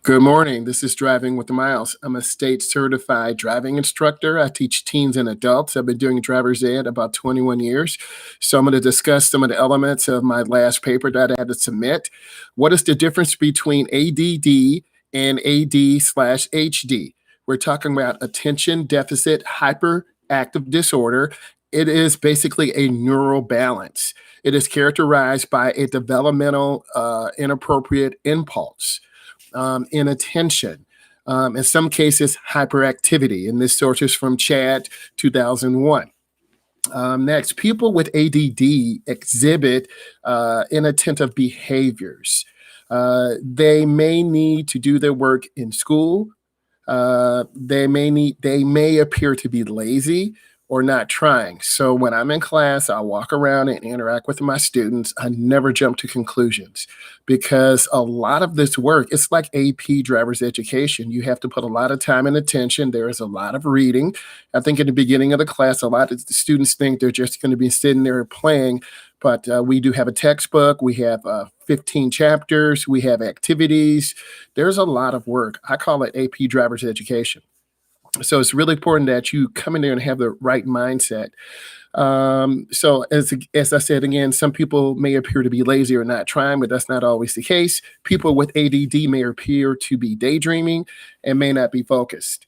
Good morning. This is Driving with Myles. I'm a state certified driving instructor. I teach teens and adults. I've been doing driver's ed about 21 years. So I'm going to discuss some of the elements of my last paper that I had to submit. What is the difference between ADD and AD/HD? We're talking about attention deficit hyperactive disorder. It is basically a neural balance. It is characterized by a developmental inappropriate impulse, inattention, in some cases, hyperactivity. And this source is from Chad 2001. Next, people with ADD exhibit inattentive behaviors. They may need to do their work in school. They may appear to be lazy or not trying. So when I'm in class, I walk around and interact with my students. I never jump to conclusions because a lot of this work, it's like AP driver's education. You have to put a lot of time and attention. There is a lot of reading. I think in the beginning of the class, a lot of the students think they're just going to be sitting there playing, but we do have a textbook. We have 15 chapters. We have activities. There's a lot of work. I call it AP driver's education. So it's really important that you come in there and have the right mindset. So as I said again, some people may appear to be lazy or not trying, but that's not always the case. People with ADD may appear to be daydreaming and may not be focused.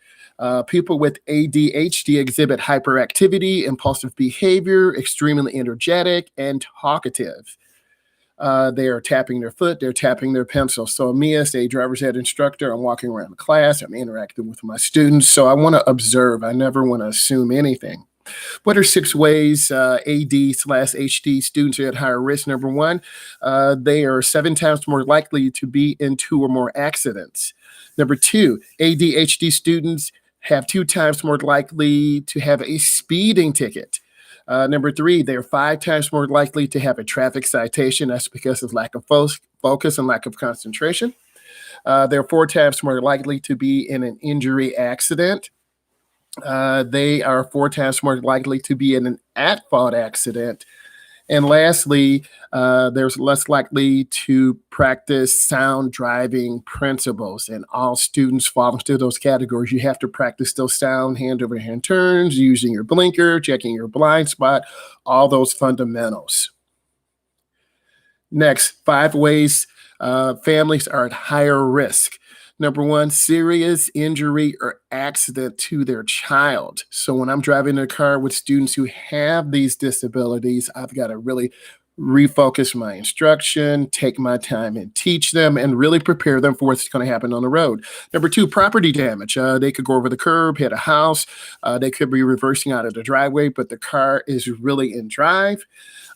People with ADHD exhibit hyperactivity, impulsive behavior, extremely energetic, and talkative. They are tapping their foot, they're tapping their pencil. So me as a driver's ed instructor, I'm walking around the class, I'm interacting with my students. So I want to observe. I never want to assume anything. What are 6 ways AD/HD students are at higher risk? Number one, they are 7 times more likely to be in 2 or more accidents. Number 2, ADHD students have 2 times more likely to have a speeding ticket. Number 3, they're 5 times more likely to have a traffic citation. That's because of lack of focus and lack of concentration. They're 4 times more likely to be in an injury accident. They are 4 times more likely to be in an at-fault accident. And lastly, there's less likely to practice sound driving principles, and all students fall into those categories. You have to practice those sound hand-over-hand turns, using your blinker, checking your blind spot, all those fundamentals. Next, 5 ways families are at higher risk. Number 1, serious injury or accident to their child. So when I'm driving a car with students who have these disabilities, I've got to really refocus my instruction, take my time and teach them, and really prepare them for what's going to happen on the road. Number 2, property damage. They could go over the curb, hit a house. They could be reversing out of the driveway, but the car is really in drive.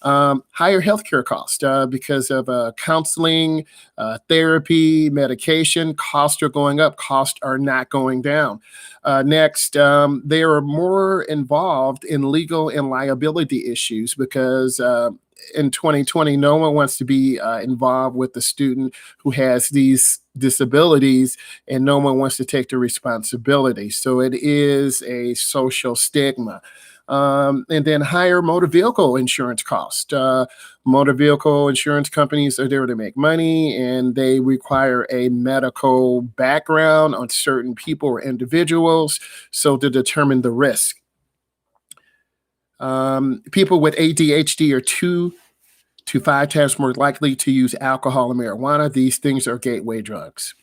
Higher healthcare costs because of counseling, therapy, medication. Costs are going up. Costs are not going down. Next, they are more involved in legal and liability issues because in 2020, no one wants to be involved with the student who has these disabilities, and no one wants to take the responsibility. So it is a social stigma. And then higher motor vehicle insurance costs. Motor vehicle insurance companies are there to make money, and they require a medical background on certain people or individuals, so to determine the risk. People with ADHD are 2 to 5 times more likely to use alcohol and marijuana. These things are gateway drugs.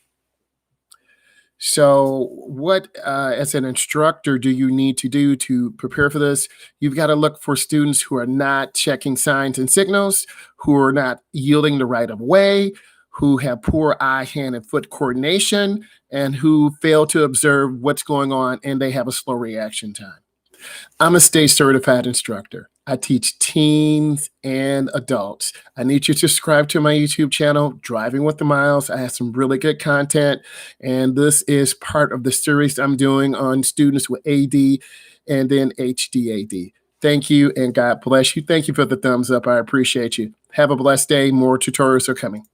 So what, as an instructor, do you need to do to prepare for this? You've got to look for students who are not checking signs and signals, who are not yielding the right of way, who have poor eye, hand, and foot coordination, and who fail to observe what's going on, and they have a slow reaction time. I'm a state certified instructor. I teach teens and adults. I need you to subscribe to my YouTube channel, Driving with the Myles. I have some really good content, and this is part of the series I'm doing on students with AD and then HDAD. Thank you, and God bless you. Thank you for the thumbs up. I appreciate you. Have a blessed day. More tutorials are coming.